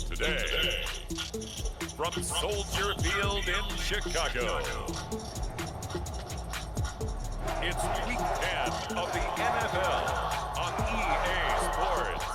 Today, from Soldier Field in Chicago, it's Week 10 of the NFL on EA Sports.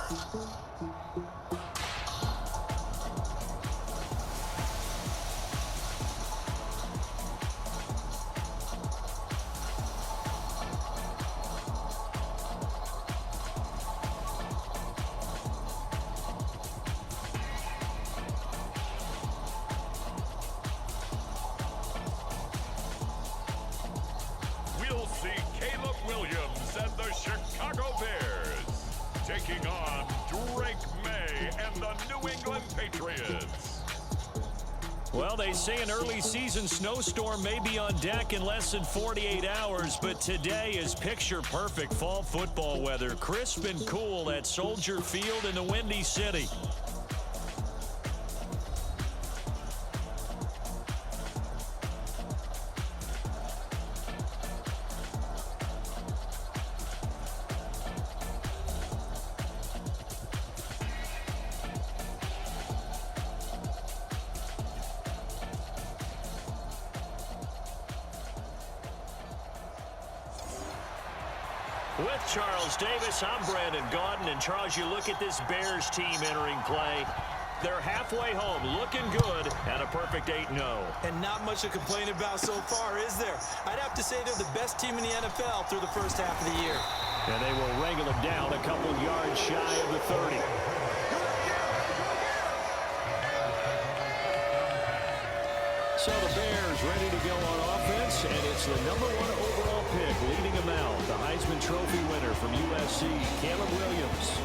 We'll see Caleb Williams and the Chicago Bears taking on Drake May and the New England Patriots. Well, they say an early season snowstorm may be on deck in less than 48 hours, but today is picture-perfect fall football weather. Crisp and cool at Soldier Field in the Windy City. With Charles Davis, I'm Brandon Gaudin. And Charles, you look at this Bears team entering play. They're halfway home, looking good, and a perfect 8-0. And not much to complain about so far, is there? I'd have to say they're the best team in the NFL through the first half of the year. And they will wrangle them down a couple yards shy of the 30. So the Bears ready to go on offense, and it's the #1 overall pick leading them out, the Heisman Trophy winner from USC, Caleb Williams.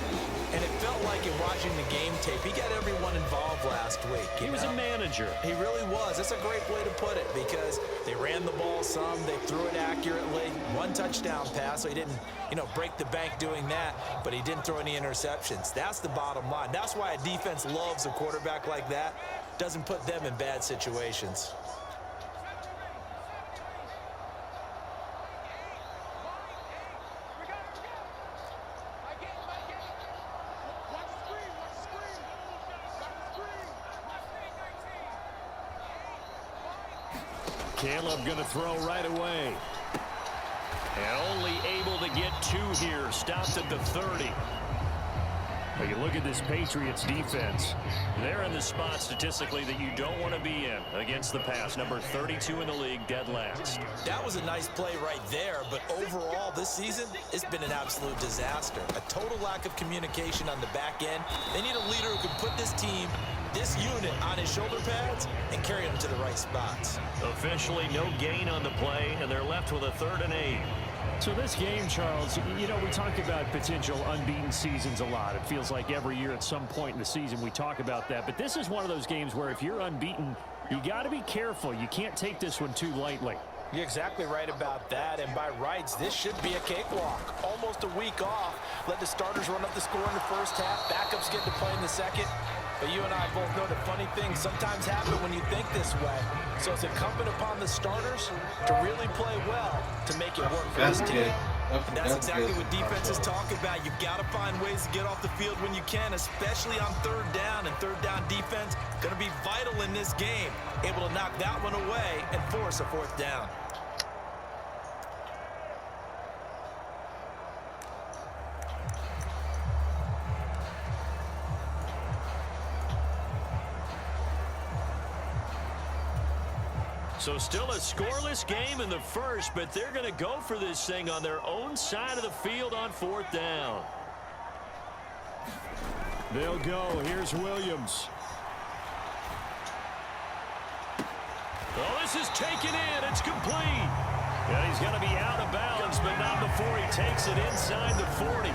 And it felt like in watching the game tape, he got everyone involved last week. He was a manager. He really was. That's a great way to put it because they ran the ball some, they threw it accurately, one touchdown pass, so he didn't, break the bank doing that, but he didn't throw any interceptions. That's the bottom line. That's why a defense loves a quarterback like that. Doesn't put them in bad situations. Caleb going to throw right away. And only able to get 2 here. Stopped at the 30. But you look at this Patriots defense. They're in the spot statistically that you don't want to be in against the pass. Number 32 in the league, dead last. That was a nice play right there, but overall this season, it's been an absolute disaster. A total lack of communication on the back end. They need a leader who can put this team, this unit, on his shoulder pads and carry them to the right spots. Officially no gain on the play, and they're left with a 3rd and 8. So this game, Charles, we talk about potential unbeaten seasons a lot. It feels like every year at some point in the season we talk about that. But this is one of those games where if you're unbeaten, you got to be careful. You can't take this one too lightly. You're exactly right about that, and by rights, this should be a cakewalk. Almost a week off. Let the starters run up the score in the first half. Backups get to play in the second. But you and I both know that funny things sometimes happen when you think this way. So it's incumbent upon the starters to really play well to make it work for this team. And that's exactly what defenses talk about. You've got to find ways to get off the field when you can, especially on 3rd down. And 3rd down defense going to be vital in this game. Able to knock that one away and force a 4th down. So still a scoreless game in the first, but they're going to go for this thing on their own side of the field on 4th down. They'll go. Here's Williams. Well, this is taken in. It's complete. And he's going to be out of bounds, but not before he takes it inside the 40.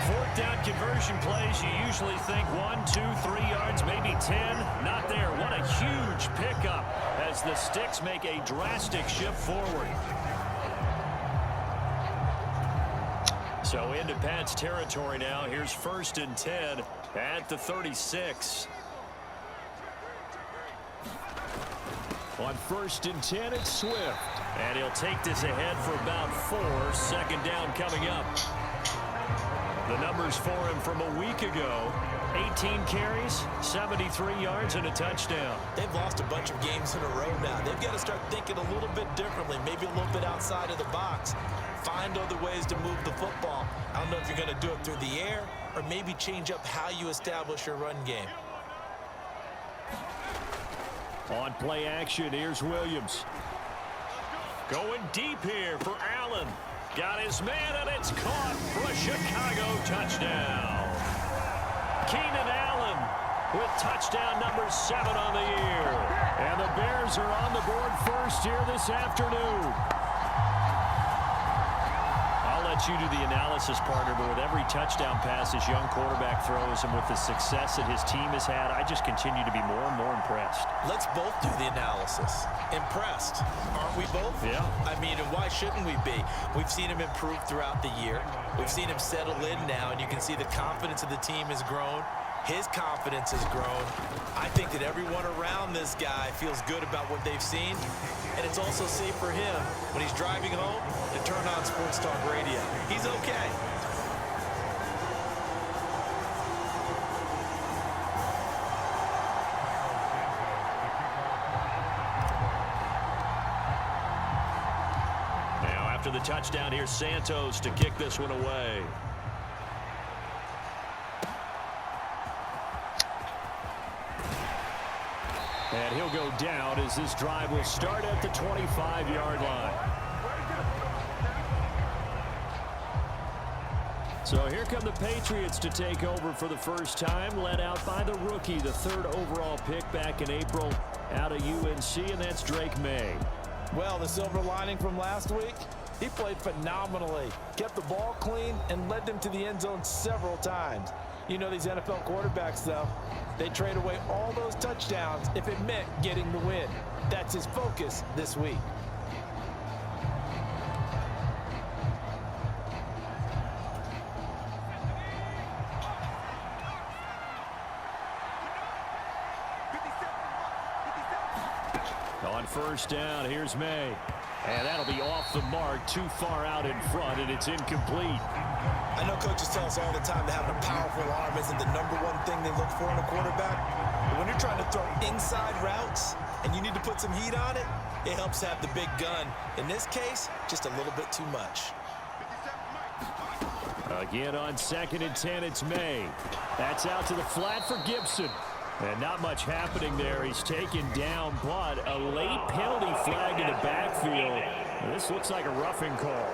4th down conversion plays, you usually think 1, 2, 3 yards, maybe 10. Not there. What a huge pickup as the Sticks make a drastic shift forward. So into Pat's territory now. Here's 1st and 10 at the 36. On 1st and 10, it's Swift. And he'll take this ahead for about 4. 2nd down coming up. The numbers for him from a week ago: 18 carries, 73 yards, and a touchdown. They've lost a bunch of games in a row now. They've got to start thinking a little bit differently, maybe a little bit outside of the box. Find other ways to move the football. I don't know if you're going to do it through the air or maybe change up how you establish your run game. On play action, here's Williams. Going deep here for Allen. Got his man, and it's caught for a Chicago touchdown. Keenan Allen with touchdown number 7 on the year. And the Bears are on the board first here this afternoon. I'll let you do the analysis, partner, but with every touchdown pass this young quarterback throws and with the success that his team has had, I just continue to be more and more impressed. Let's both do the analysis. Impressed, aren't we both? Yeah. I mean, and why shouldn't we be? We've seen him improve throughout the year. We've seen him settle in now, and you can see the confidence of the team has grown. His confidence has grown. I think that everyone around this guy feels good about what they've seen, and it's also safe for him when he's driving home to turn on Sports Talk Radio. He's okay. Now after the touchdown, here's Santos to kick this one away. And he'll go down as this drive will start at the 25-yard line. So here come the Patriots to take over for the first time, led out by the rookie, the 3rd overall pick back in April out of UNC, and that's Drake May. Well, the silver lining from last week, he played phenomenally, kept the ball clean, and led them to the end zone several times. You know these NFL quarterbacks, though, they trade away all those touchdowns if it meant getting the win. That's his focus this week. On first down, here's May. And that'll be off the mark, too far out in front, and it's incomplete. I know coaches tell us all the time that having a powerful arm isn't the #1 thing they look for in a quarterback. But when you're trying to throw inside routes and you need to put some heat on it, it helps have the big gun. In this case, just a little bit too much. Again on 2nd and 10, it's May. That's out to the flat for Gibson. And not much happening there. He's taken down, but a late penalty flag in the backfield. This looks like a roughing call.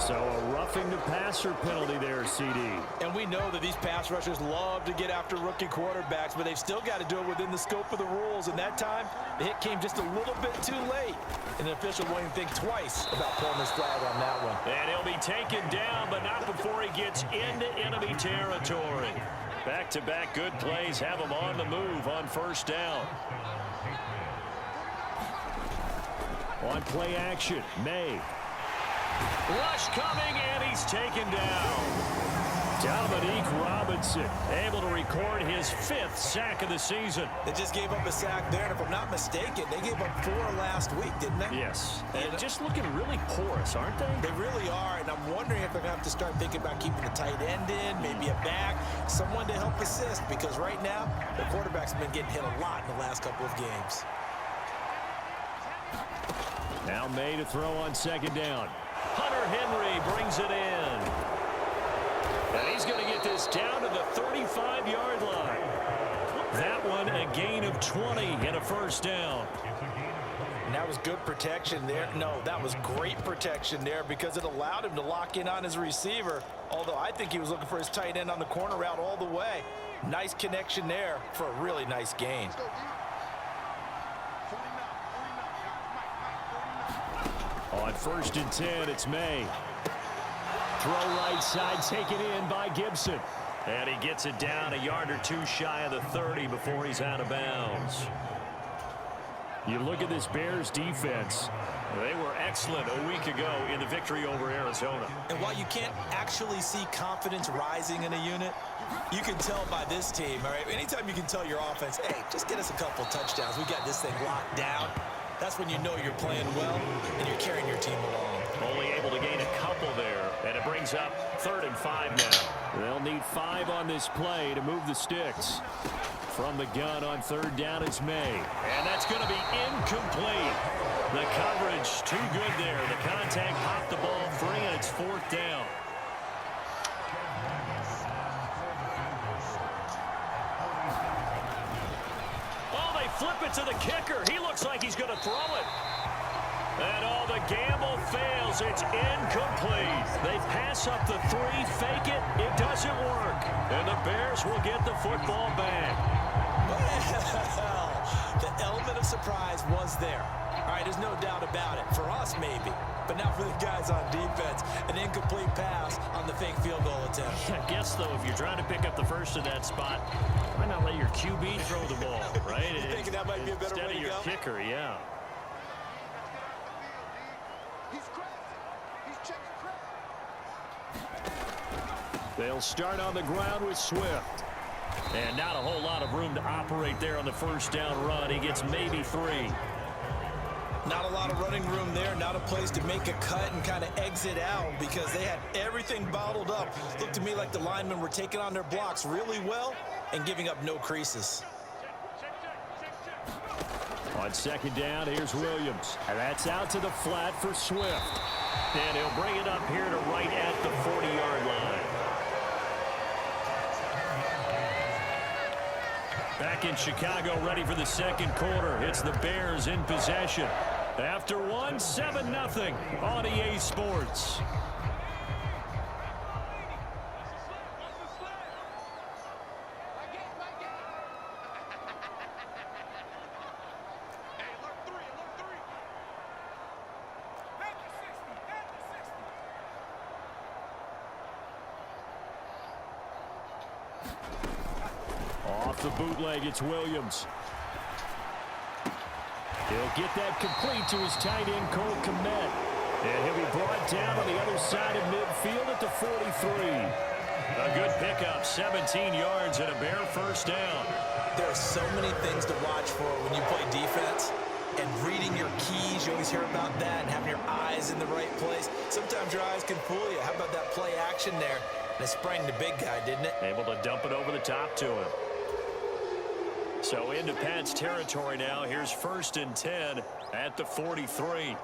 So a roughing the passer penalty there, CD. And we know that these pass rushers love to get after rookie quarterbacks, but they've still got to do it within the scope of the rules. And that time, the hit came just a little bit too late. And the official won't even think twice about pulling his flag on that one. And he'll be taken down, but not before he gets into enemy territory. Back-to-back good plays have him on the move on first down. On play action, May. Rush coming, and he's taken down. Dominique Robinson able to record his 5th sack of the season. They just gave up a sack there, and if I'm not mistaken, they gave up 4 last week, didn't they? Yes. And just looking really porous, aren't they? They really are, and I'm wondering if they're going to have to start thinking about keeping the tight end in, maybe a back, someone to help assist, because right now, the quarterback's been getting hit a lot in the last couple of games. Now May to throw on 2nd down. Hunter Henry brings it in. And he's going to get this down to the 35-yard line. That one a gain of 20 and a first down. And that was good protection there. No, that was great protection there because it allowed him to lock in on his receiver. Although I think he was looking for his tight end on the corner route all the way. Nice connection there for a really nice gain. On 1st and 10, it's May. Throw right side, taken in by Gibson. And he gets it down a yard or 2 shy of the 30 before he's out of bounds. You look at this Bears defense. They were excellent a week ago in the victory over Arizona. And while you can't actually see confidence rising in a unit, you can tell by this team, all right? Anytime you can tell your offense, hey, just get us a couple touchdowns. We got this thing locked down. That's That's when you know you're playing well and you're carrying your team along. Only able to gain a couple there, and it brings up 3rd and 5 now. They'll need 5 on this play to move the sticks. From the gun on 3rd down is May. And that's going to be incomplete. The coverage too good there. The contact popped the ball free, and it's 4th down. Oh, they flip it to the kicker. He looks like he's going to throw it. And all the gamble fails. It's incomplete. They pass up the 3, fake it. It doesn't work. And the Bears will get the football back. Well, the element of surprise was there. All right, there's no doubt about it. For us, maybe. But not for the guys on defense. An incomplete pass on the fake field goal attempt. I guess, though, if you're trying to pick up the first in that spot, why not let your QB throw the ball, right? You thinking that might be a better way to go? Instead of your kicker, yeah. They'll start on the ground with Swift. And not a whole lot of room to operate there on the first down run. He gets maybe 3. Not a lot of running room there. Not a place to make a cut and kind of exit out because they had everything bottled up. Looked to me like the linemen were taking on their blocks really well and giving up no creases. On 2nd down, here's Williams. And that's out to the flat for Swift. And he'll bring it up here to right at the 40-yard line. Back in Chicago, ready for the 2nd quarter. It's the Bears in possession. After 1, 7-0 on EA Sports. Off the bootleg, it's Williams. He'll get that complete to his tight end, Cole Kmet. And he'll be brought down on the other side of midfield at the 43. A good pickup, 17 yards and a Bear first down. There are so many things to watch for when you play defense. And reading your keys, you always hear about that, and having your eyes in the right place. Sometimes your eyes can fool you. How about that play action there? And it sprang the big guy, didn't it? Able to dump it over the top to him. So into Pat's territory now. Here's 1st and 10 at the 43.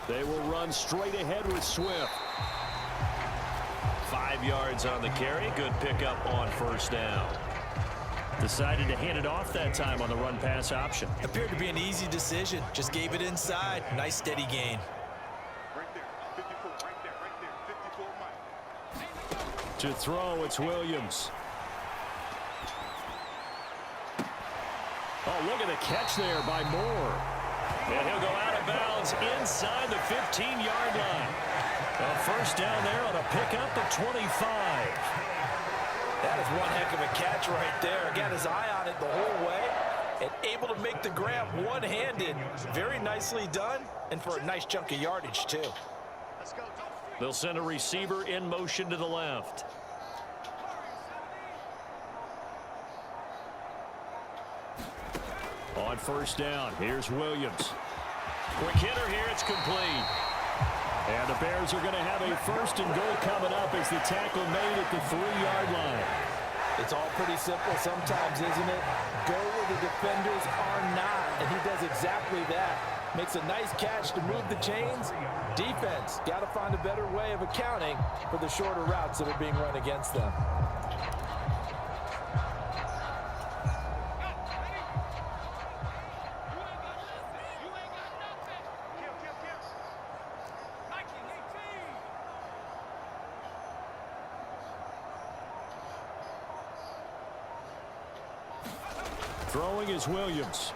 They will run straight ahead with Swift. 5 yards on the carry. Good pickup on 1st down. Decided to hand it off that time on the run-pass option. Appeared to be an easy decision. Just gave it inside. Nice steady gain. To throw, it's Williams. Oh, look at the catch there by Moore. And he'll go out of bounds inside the 15-yard line. A first down there on a pickup at 25. That is one heck of a catch right there. Got his eye on it the whole way. And able to make the grab one-handed. Very nicely done. And for a nice chunk of yardage, too. They'll send a receiver in motion to the left. On 1st down, here's Williams. Quick hitter here, it's complete. And the Bears are going to have a 1st and goal coming up as the tackle made at the 3-yard line. It's all pretty simple sometimes, isn't it? Go where the defenders are not, and he does exactly that. Makes a nice catch to move the chains. Defense, got to find a better way of accounting for the shorter routes that are being run against them. Throwing is Williams.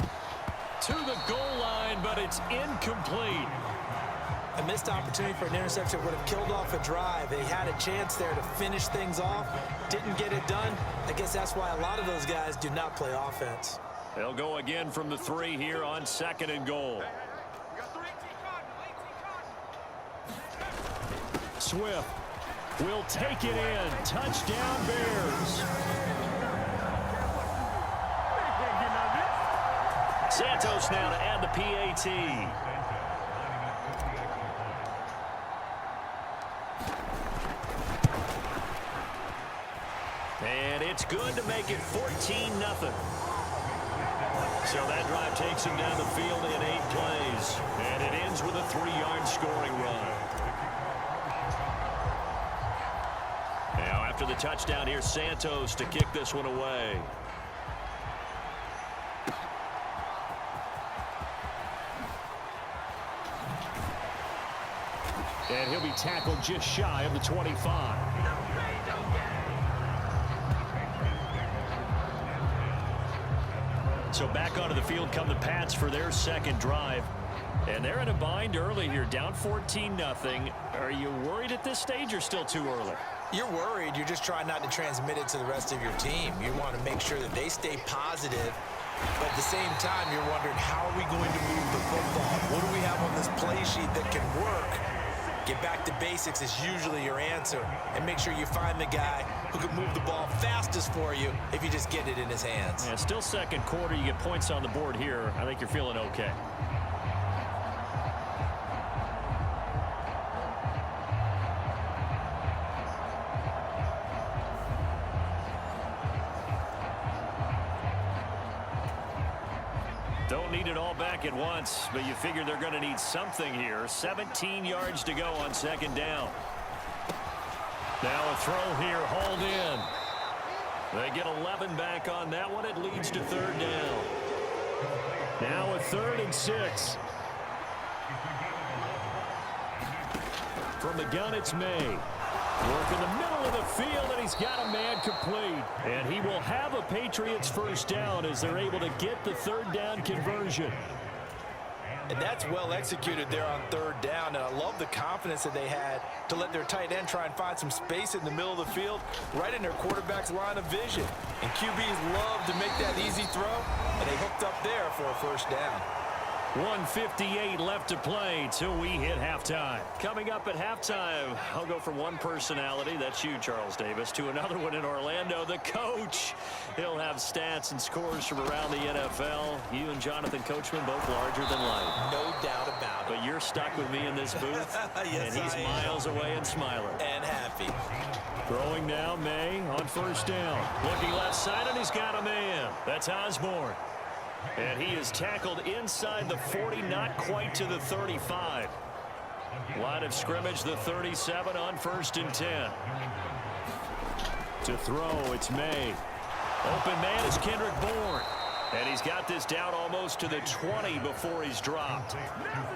To the goal line, but it's incomplete. A missed opportunity for an interception would have killed off a drive. They had a chance there to finish things off. Didn't get it done. I guess that's why a lot of those guys do not play offense. They'll go again from the 3 here on 2nd and goal. Swift will take it in. Touchdown, Bears. Santos now to add the PAT. And it's good to make it 14-0. So that drive takes him down the field in 8 plays. And it ends with a 3-yard scoring run. Now after the touchdown, here's Santos to kick this one away. And he'll be tackled just shy of the 25. So back onto the field come the Pats for their second drive. And they're in a bind early here, down 14-0. Are you worried at this stage or still too early? You're worried. You're just trying not to transmit it to the rest of your team. You want to make sure that they stay positive. But at the same time, you're wondering, how are we going to move the football? What do we have on this play sheet that can work? Get back to basics is usually your answer. And make sure you find the guy who can move the ball fastest for you if you just get it in his hands. Yeah, still second quarter. You get points on the board here. I think you're feeling okay. Don't need it all back at once, but you figure they're going to need something here. 17 yards to go on second down. Now a throw here, hauled in. They get 11 back on that one. It leads to third down. Now a 3rd and 6. From the gun, it's May. Work in the middle of the field, and he's got a man complete. And he will have a Patriots first down as they're able to get the third down conversion. And that's well executed there on third down. And I love the confidence that they had to let their tight end try and find some space in the middle of the field, right in their quarterback's line of vision. And QBs love to make that easy throw, and they hooked up there for a first down. 1:58 left to play till we hit halftime. Coming up at halftime, I'll go from one personality, that's you, Charles Davis, to another one in Orlando, the coach. He'll have stats and scores from around the NFL. You and Jonathan Coachman both larger than life. No doubt about it. But you're stuck with me in this booth, yes, and he's miles away and smiling. And happy. Throwing now, May on first down. Looking left side, and he's got a man. That's Osborne. And he is tackled inside the 40, not quite to the 35. Line of scrimmage, the 37 on 1st and 10. To throw, it's May. Open man is Kendrick Bourne. And he's got this down almost to the 20 before he's dropped.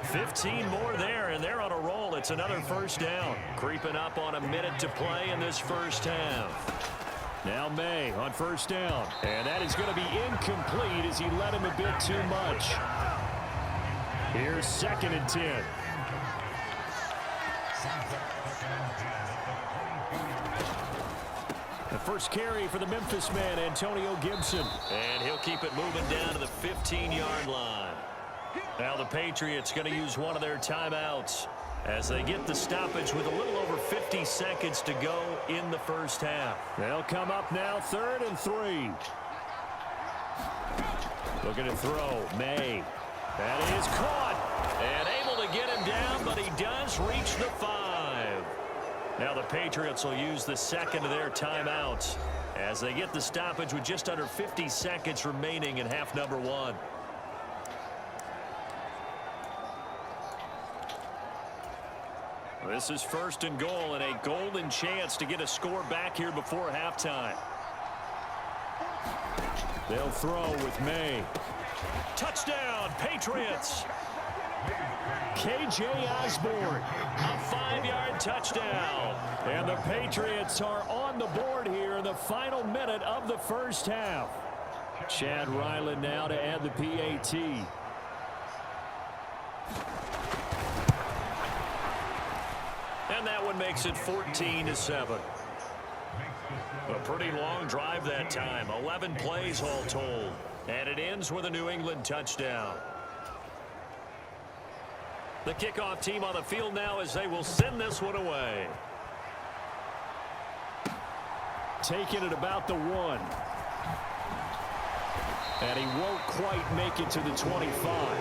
15 more there, and they're on a roll. It's another first down. Creeping up on a minute to play in this first half. Now May on first down. And that is going to be incomplete as he let him a bit too much. Here's 2nd and 10. The first carry for the Memphis man, Antonio Gibson. And he'll keep it moving down to the 15-yard line. Now the Patriots going to use one of their timeouts as they get the stoppage with a little over 50 seconds to go in the first half. They'll come up now, 3rd and 3. Looking to throw, May. That is caught. And able to get him down, but he does reach the 5. Now the Patriots will use the second of their timeouts as they get the stoppage with just under 50 seconds remaining in half number 1. This is 1st and goal and a golden chance to get a score back here before halftime. They'll throw with May. Touchdown, Patriots. K.J. Osborne. A 5-yard touchdown. And the Patriots are on the board here in the final minute of the first half. Chad Ryland now to add the PAT. And that one makes it 14-7. A pretty long drive that time. 11 plays all told. And it ends with a New England touchdown. The kickoff team on the field now as they will send this one away. Taking it about the 1. And he won't quite make it to the 25.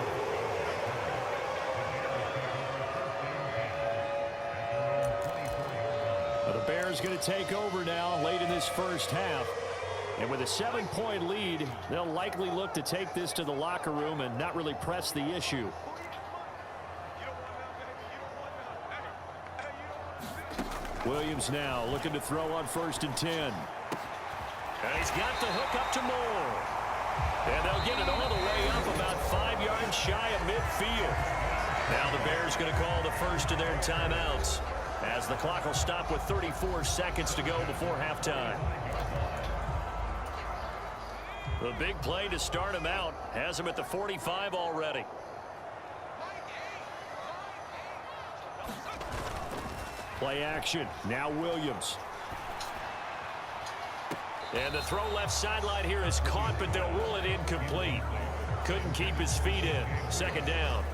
The Bears going to take over now late in this first half. And with a 7-point lead, they'll likely look to take this to the locker room and not really press the issue. Williams now looking to throw on 1st and 10. And he's got the hook up to Moore. And they'll get it all the way up about 5 yards shy of midfield. Now the Bears going to call the first of their timeouts, as the clock will stop with 34 seconds to go before halftime. The big play to start him out has him at the 45 already. Play action. Now Williams. And the throw left sideline here is caught, but they'll rule it incomplete. Couldn't keep his feet in. 2nd down.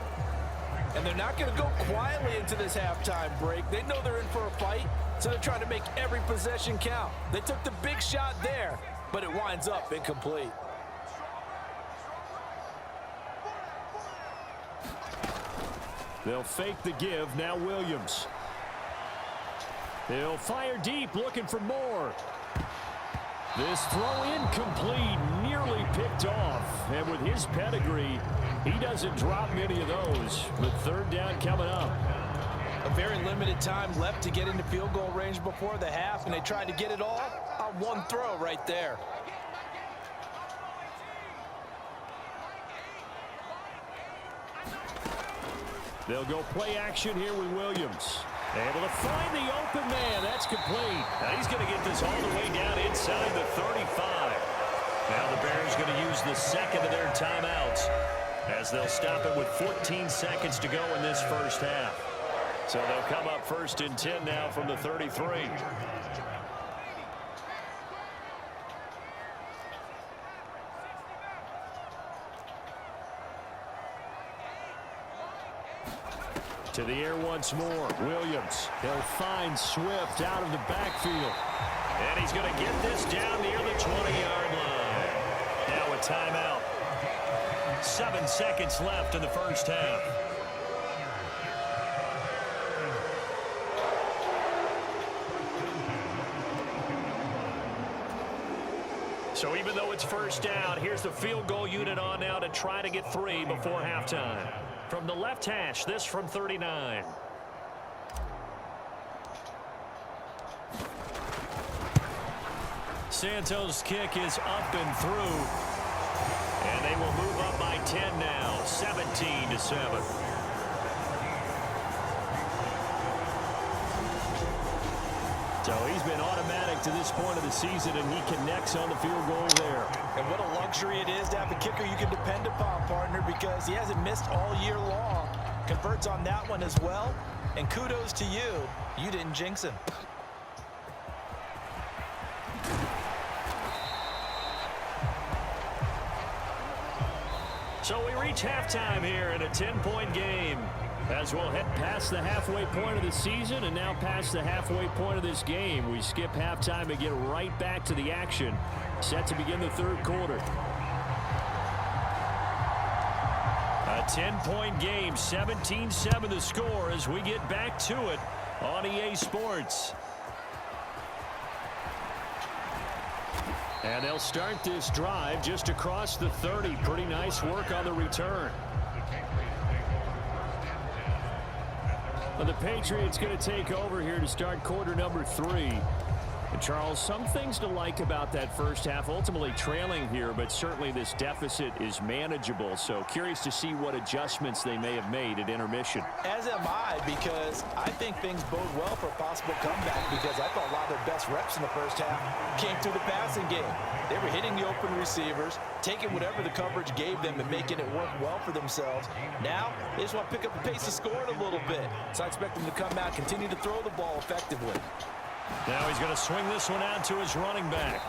And they're not going to go quietly into this halftime break. They know they're in for a fight, so they're trying to make every possession count. They took the big shot there, but it winds up incomplete. They'll fake the give. Now Williams. He'll fire deep, looking for more. This throw incomplete, nearly picked off. And with his pedigree, he doesn't drop many of those. But 3rd down coming up. A very limited time left to get into field goal range before the half, and they tried to get it all on one throw right there. They'll go play action here with Williams. Able to find the open man. That's complete. Now he's going to get this all the way down inside the 35. Now the Bears going to use the 2nd of their timeouts, as they'll stop it with 14 seconds to go in this first half. So they'll come up 1st and 10 now from the 33. To the air once more. Williams. He'll find Swift out of the backfield. And he's going to get this down near the 20-yard line. Now a timeout. 7 seconds left in the first half. So even though it's 1st down, here's the field goal unit on now to try to get 3 before halftime. From the left hash, this from 39. Santos' kick is up and through. And they will move up by 10 now, 17-7. So he's been automatic to this point of the season, and he connects on the field goal there. And what a luxury it is to have a kicker you can depend upon, partner, because he hasn't missed all year long. Converts on that one as well. And kudos to you. You didn't jinx him. So we reach halftime here in a 10-point game, as we'll head past the halfway point of the season and now past the halfway point of this game. We skip halftime and get right back to the action, set to begin the 3rd quarter. A 10-point game, 17-7 the score as we get back to it on EA Sports. And they'll start this drive just across the 30. Pretty nice work on the return. Well, the Patriots going to take over here to start quarter number 3. And Charles, some things to like about that first half. Ultimately trailing here, but certainly this deficit is manageable. So curious to see what adjustments they may have made at intermission. As am I, because I think things bode well for a possible comeback, because I thought a lot of their best reps in the first half came through the passing game. They were hitting the open receivers, taking whatever the coverage gave them and making it work well for themselves. Now, they just want to pick up the pace of scoring a little bit. So I expect them to come out, continue to throw the ball effectively. Now he's going to swing this one out to his running back.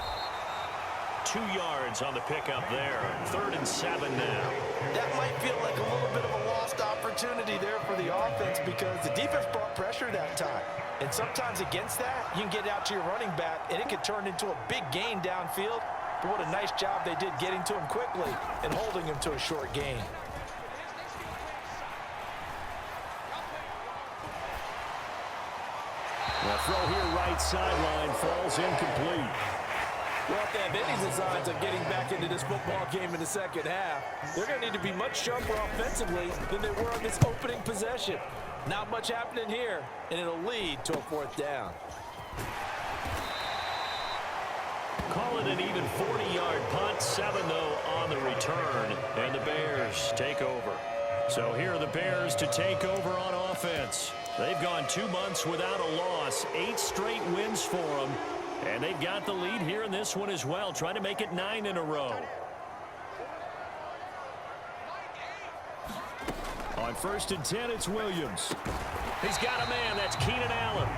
2 yards on the pickup there. 3rd and 7 now. That might feel like a little bit of a lost opportunity there for the offense, because the defense brought pressure that time. And sometimes against that, you can get out to your running back, and it could turn into a big gain downfield. But what a nice job they did getting to him quickly and holding him to a short gain. The throw here right sideline falls incomplete. Well, if they have any designs of getting back into this football game in the second half, they're going to need to be much sharper offensively than they were on this opening possession. Not much happening here, and it'll lead to a fourth down. Call it an even 40-yard punt, 7 though on the return, and the Bears take over. So here are the Bears to take over on offense. They've gone 2 months without a loss, 8 straight wins for them, and they've got the lead here in this one as well, trying to make it 9 in a row. On 1st and 10, it's Williams. He's got a man. That's Keenan Allen.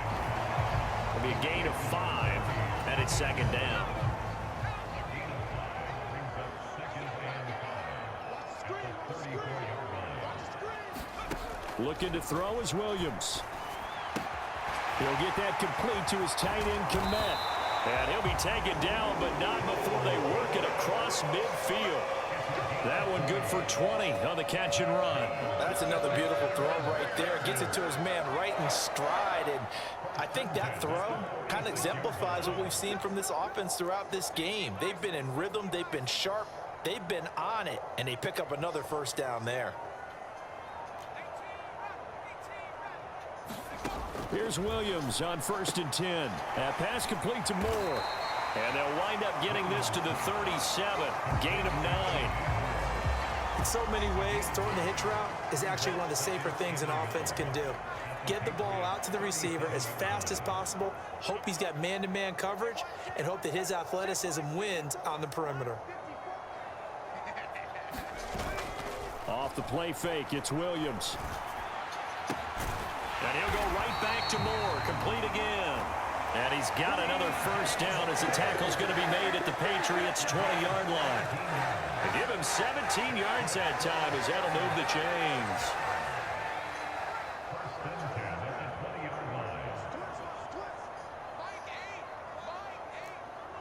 It'll be a gain of 5, and it's 2nd down. Looking to throw is Williams. He'll get that complete to his tight end, Kmet. And he'll be taken down, but not before they work it across midfield. That one good for 20 on the catch and run. That's another beautiful throw right there. Gets it to his man right in stride. And I think that throw kind of exemplifies what we've seen from this offense throughout this game. They've been in rhythm. They've been sharp. They've been on it. And they pick up another first down there. Here's Williams on 1st and 10. That pass complete to Moore. And they'll wind up getting this to the 37. Gain of 9. In so many ways, throwing the hitch route is actually one of the safer things an offense can do. Get the ball out to the receiver as fast as possible, hope he's got man-to-man coverage, and hope that his athleticism wins on the perimeter. Off the play fake, it's Williams. And he'll go right back to Moore. Complete again. And he's got another first down as the tackle's going to be made at the Patriots' 20-yard line. They give him 17 yards that time as that'll move the chains.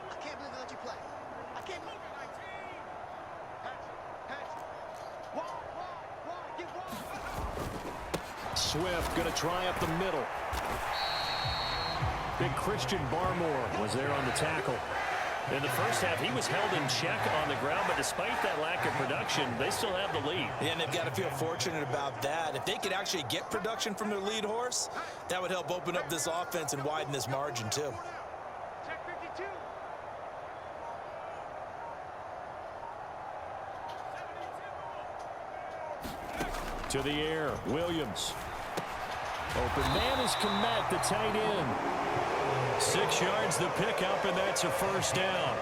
I can't believe they let you play. I can't believe it. Swift going to try up the middle. Big Christian Barmore was there on the tackle. In the first half, he was held in check on the ground, but despite that lack of production, they still have the lead. Yeah, and they've got to feel fortunate about that. If they could actually get production from their lead horse, that would help open up this offense and widen this margin, too. Check 52. To the air, Williams. Open man is Kmet, the tight end. 6 yards the pickup, and that's a first down.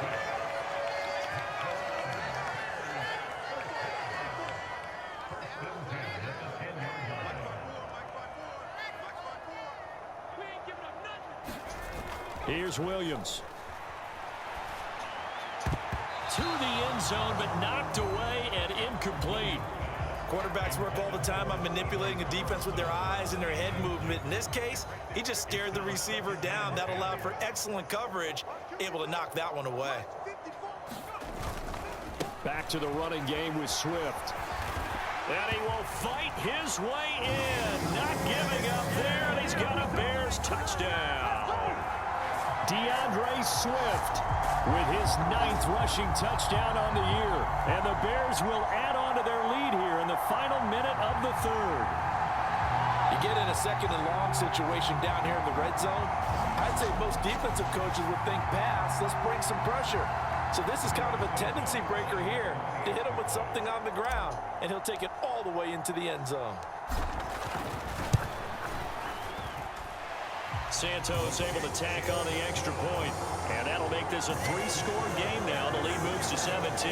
Here's Williams. To the end zone, but knocked away and incomplete. Quarterbacks work all the time on manipulating a defense with their eyes and their head movement. In this case, he just stared the receiver down. That allowed for excellent coverage, able to knock that one away. Back to the running game with Swift. And he will fight his way in. Not giving up there, and he's got a Bears touchdown. DeAndre Swift with his 9th rushing touchdown on the year. And the Bears will add on to their lead here in the final minute of the third. You get in a second and long situation down here in the red zone, I'd say most defensive coaches would think pass, let's bring some pressure. So this is kind of a tendency breaker here to hit him with something on the ground, and he'll take it all the way into the end zone. Santos able to tack on the extra point, and that'll make this a 3-score game now. The lead moves to 17.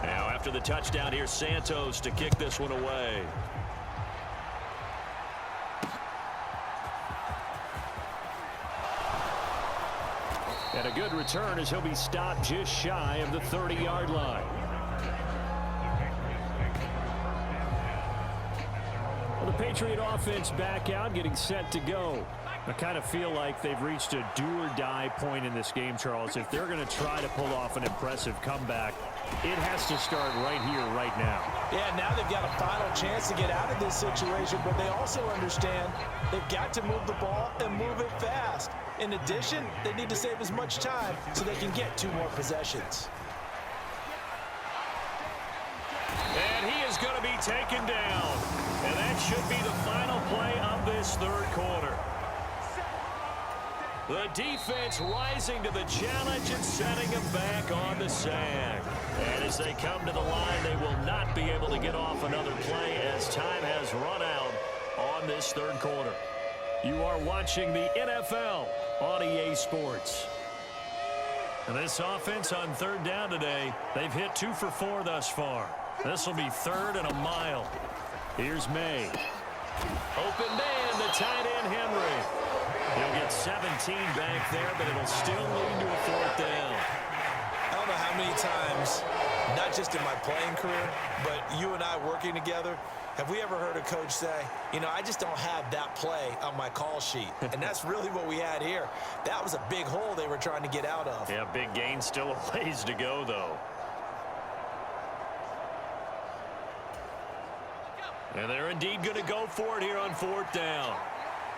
Now after the touchdown, here's Santos to kick this one away. And a good return as he'll be stopped just shy of the 30-yard line. Patriot offense back out, getting set to go. I kind of feel like they've reached a do-or-die point in this game, Charles. If they're going to try to pull off an impressive comeback, it has to start right here, right now. Yeah, now they've got a final chance to get out of this situation, but they also understand they've got to move the ball and move it fast. In addition, they need to save as much time so they can get 2 more possessions. And he is going to be taken down. And that should be the final play of this third quarter. The defense rising to the challenge and setting him back on the sand. And as they come to the line, they will not be able to get off another play as time has run out on this third quarter. You are watching the NFL on EA Sports. And this offense on third down today, they've hit 2 for 4 thus far. This will be 3rd and a mile. Here's May. Open man, the tight end, Henry. He'll get 17 back there, but it'll still lead to a 4th down. I don't know how many times, not just in my playing career, but you and I working together, have we ever heard a coach say, you know, I just don't have that play on my call sheet. And that's really what we had here. That was a big hole they were trying to get out of. Yeah, big gain, still a ways to go, though. And they're indeed going to go for it here on 4th down.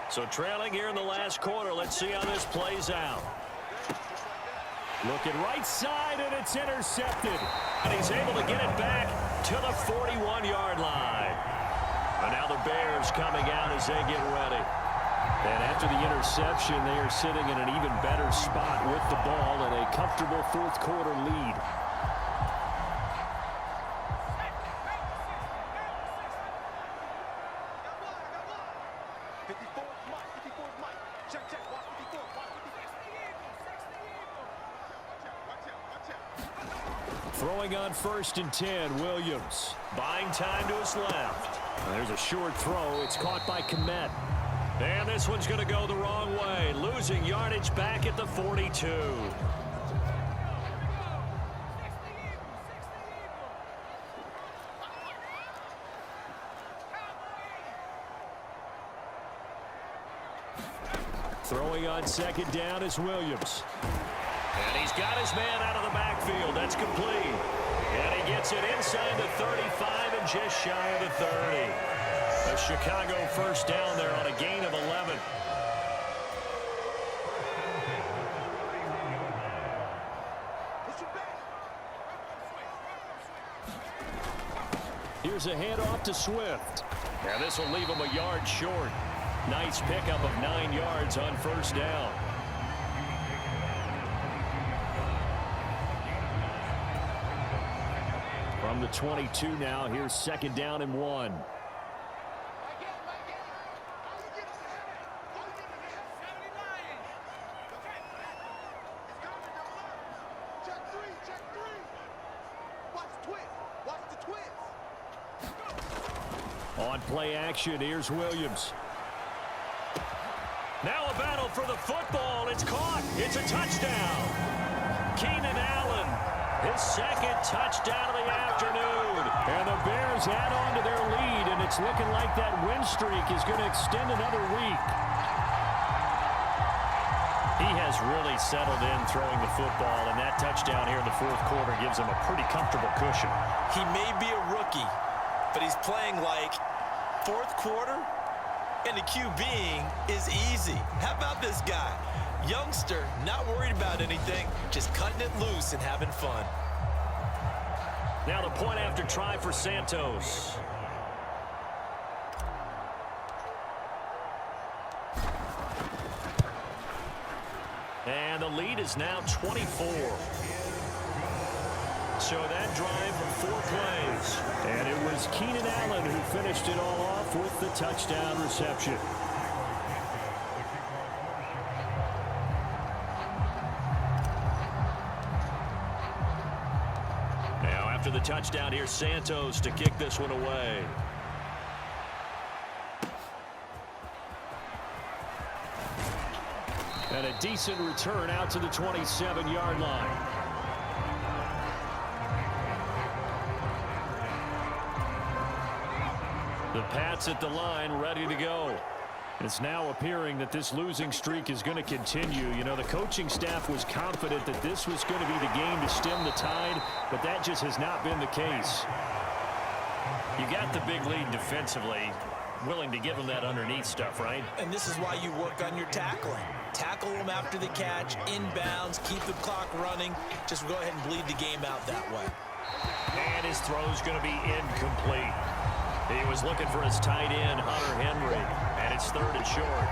So trailing here in the last quarter. Let's see how this plays out. Looking right side, and it's intercepted. And he's able to get it back to the 41-yard line. And now the Bears coming out as they get ready. And after the interception, they are sitting in an even better spot with the ball and a comfortable 4th quarter lead. Throwing on 1st and 10, Williams. Buying time to his left. And there's a short throw. It's caught by Komet. And this one's going to go the wrong way. Losing yardage back at the 42. Throwing on 2nd down is Williams. And he's got his man out of the backfield. That's complete. And he gets it inside the 35 and just shy of the 30. A Chicago 1st down there on a gain of 11. Here's a handoff to Swift. And this will leave him a yard short. Nice pickup of 9 yards on 1st down. From the 22 now, here's 2nd down and 1. On play action, here's Williams. Now a battle for the football. It's caught. It's a touchdown. Keenan Allen, his 2nd touchdown of the afternoon. And the Bears add on to their lead, and it's looking like that win streak is going to extend another week. He has really settled in throwing the football, and that touchdown here in the 4th quarter gives him a pretty comfortable cushion. He may be a rookie, but he's playing like 4th quarter, and the QBing is easy. How about this guy? Youngster, not worried about anything, just cutting it loose and having fun. Now the point after try for Santos. And the lead is now 24. So that drive from 4 plays. And it was Keenan Allen who finished it all off with the touchdown reception. Now after the touchdown, here's Santos to kick this one away. And a decent return out to the 27-yard line. The Pats at the line, ready to go. It's now appearing that this losing streak is going to continue. You know, the coaching staff was confident that this was going to be the game to stem the tide, but that just has not been the case. You got the big lead defensively, willing to give them that underneath stuff, right? And this is why you work on your tackling. Tackle them after the catch, inbounds, keep the clock running. Just go ahead and bleed the game out that way. And his throw's going to be incomplete. He was looking for his tight end, Hunter Henry, and it's 3rd and short.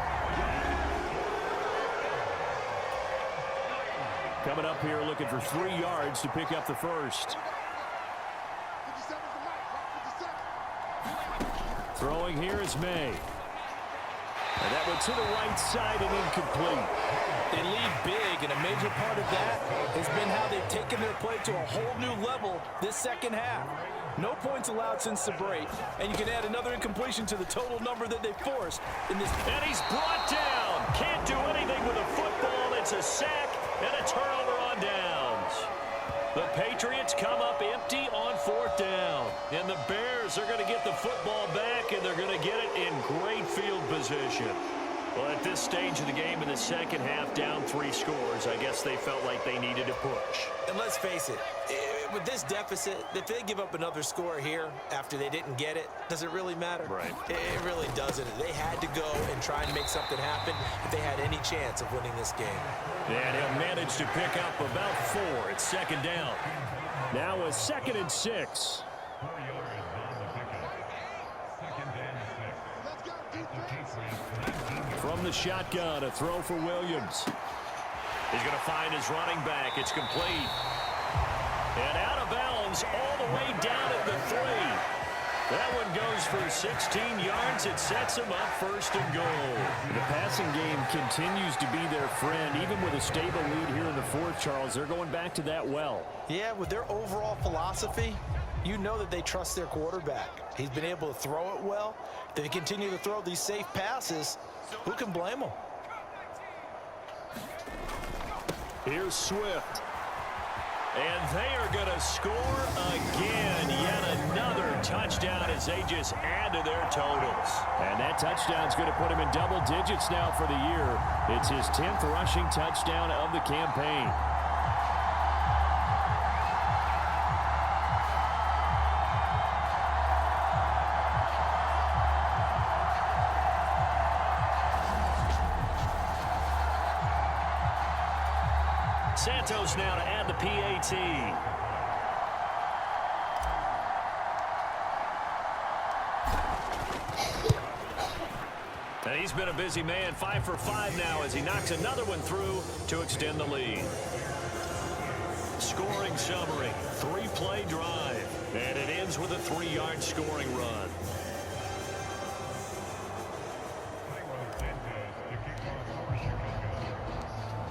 Coming up here looking for 3 yards to pick up the first. Throwing here is May. And that went to the right side and incomplete. They lead big, and a major part of that has been how they've taken their play to a whole new level this second half. No points allowed since the break, and you can add another incompletion to the total number that they forced in this. And he's brought down. Can't do anything with a football. It's a sack and a turnover on downs. The Patriots come up empty on 4th down. And the Bears are going to get the football back, and they're going to get it in great field position. Well, at this stage of the game in the second half, down 3 scores, I guess they felt like they needed to push. And let's face it, with this deficit, if they give up another score here after they didn't get it, does it really matter? Right. It really doesn't. They had to go and try and make something happen if they had any chance of winning this game. And he'll manage to pick up about 4. It's 2nd down. Now a 2nd and 6. From the shotgun, a throw for Williams. He's going to find his running back. It's complete. And out of bounds all the way down at the 3. That one goes for 16 yards. It sets him up 1st and goal. The passing game continues to be their friend. Even with a stable lead here in the 4th, Charles, they're going back to that well. Yeah, with their overall philosophy, you know that they trust their quarterback. He's been able to throw it well. If they continue to throw these safe passes, who can blame them? Here's Swift. And they are going to score again. Yet another touchdown as they just add to their totals. And that touchdown's going to put him in double digits now for the year. It's his 10th rushing touchdown of the campaign. Santos now to add the PAT. And he's been a busy man, 5 for 5 now as he knocks another one through to extend the lead. Scoring summary, 3-play drive, and it ends with a 3-yard scoring run.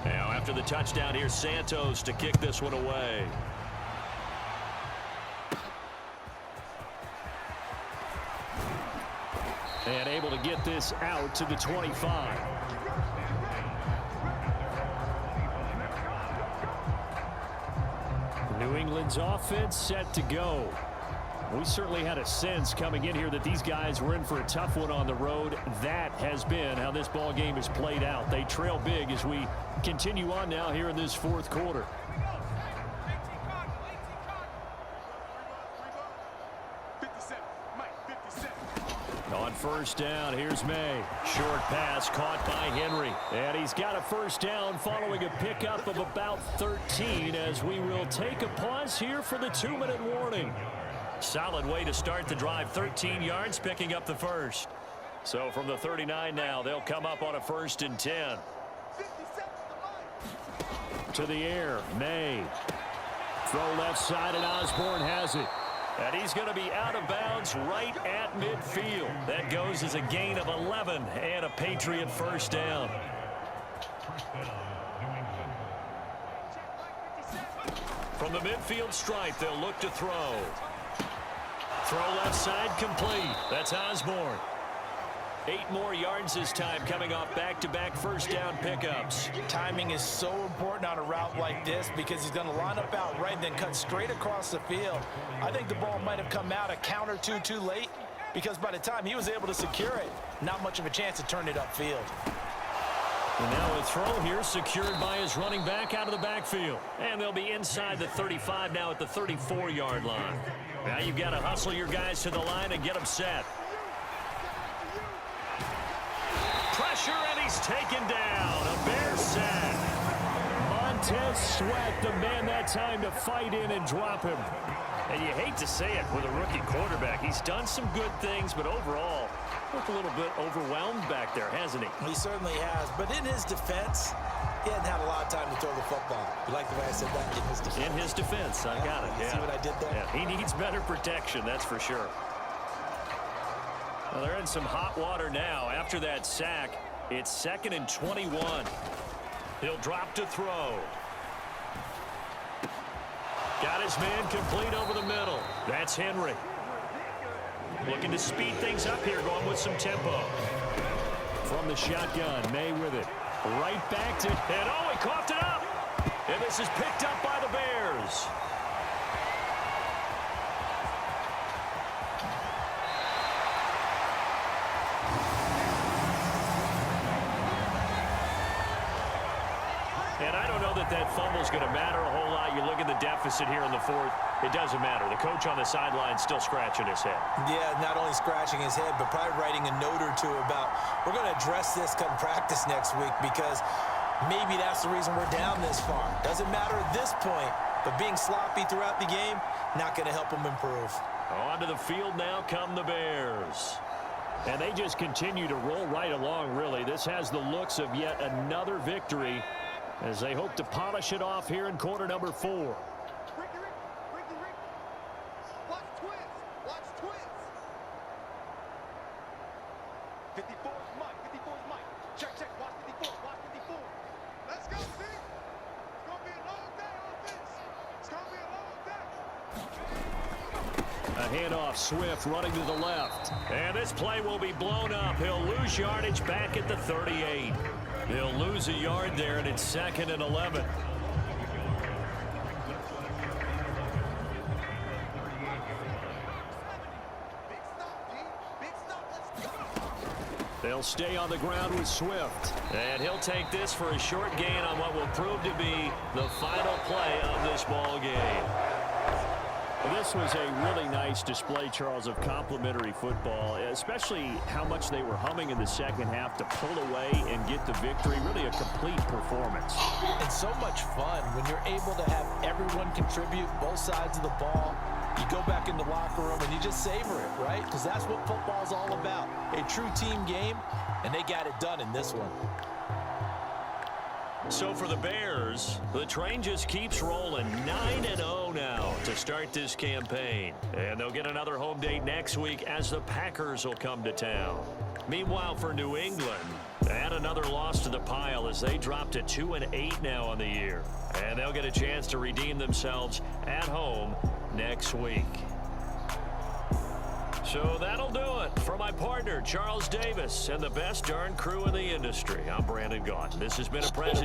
Now after the touchdown, here's Santos to kick this one away. And able to get this out to the 25. New England's offense set to go. We certainly had a sense coming in here that these guys were in for a tough one on the road. That has been how this ball game has played out. They trail big as we continue on now here in this 4th quarter. On 1st down, here's May. Short pass caught by Henry. And he's got a 1st down following a pickup of about 13 as we will take a pause here for the 2-minute warning. Solid way to start the drive. 13 yards, picking up the first. So from the 39 now, they'll come up on a 1st and 10. To the air, May. Throw left side, and Osborne has it. And he's going to be out of bounds right at midfield. That goes as a gain of 11 and a Patriot 1st down. From the midfield stripe, they'll look to throw. Throw left side complete. That's Osborne. 8 more yards this time, coming off back-to-back 1st down pickups. Timing is so important on a route like this because he's going to line up out right and then cut straight across the field. I think the ball might have come out a count or two too late, because by the time he was able to secure it, not much of a chance to turn it upfield. And now a throw here secured by his running back out of the backfield. And they'll be inside the 35 now at the 34-yard line. Now you've got to hustle your guys to the line and get them set. Pressure, and he's taken down. A Bear sack. Montez Sweat, the man that time to fight in and drop him. And you hate to say it with a rookie quarterback. He's done some good things, but overall, looked a little bit overwhelmed back there, hasn't he? He certainly has. But in his defense, he hadn't had a lot of time to throw the football. You like the way I said that? In his defense. In his defense, I got it. You see what I did there? Yeah, he needs better protection, that's for sure. Well, they're in some hot water now. After that sack, it's 2nd and 21. He'll drop to throw. Got his man complete over the middle. That's Henry. Looking to speed things up here, going with some tempo. From the shotgun, May with it. Right back to... And oh, he coughed it up. And this is picked up by the Bears. And I don't know that fumble's going to matter a whole lot. You look at the deficit here in the 4th. It doesn't matter. The coach on the sideline still scratching his head. Yeah, not only scratching his head, but probably writing a note or two about, we're going to address this come practice next week because maybe that's the reason we're down this far. Doesn't matter at this point, but being sloppy throughout the game, not going to help them improve. Onto the field now come the Bears. And they just continue to roll right along, really. This has the looks of yet another victory as they hope to polish it off here in quarter number 4. Ricky. Watch twins. Watch twins. 54 is Mike. 54 is Mike. Check. Watch 54. Watch 54. Let's go, Z. It's going to be a long day on this. It's going to be a long day. A handoff, Swift running to the left. And this play will be blown up. He'll lose yardage back at the 38. They'll lose a yard there, and it's 2nd and 11. They'll stay on the ground with Swift. And he'll take this for a short gain on what will prove to be the final play of this ball game. Well, this was a really nice display, Charles, of complimentary football, especially how much they were humming in the second half to pull away and get the victory. Really a complete performance. It's so much fun when you're able to have everyone contribute both sides of the ball. You go back in the locker room and you just savor it, right? Because that's what football's all about. A true team game, and they got it done in this one. So for the Bears, the train just keeps rolling. 9-0 now to start this campaign. And they'll get another home date next week as the Packers will come to town. Meanwhile, for New England, add another loss to the pile as they drop to 2-8 now on the year. And they'll get a chance to redeem themselves at home next week. So that'll do it. For my partner, Charles Davis, and the best darn crew in the industry, I'm Brandon Gaudin. This has been a presentation.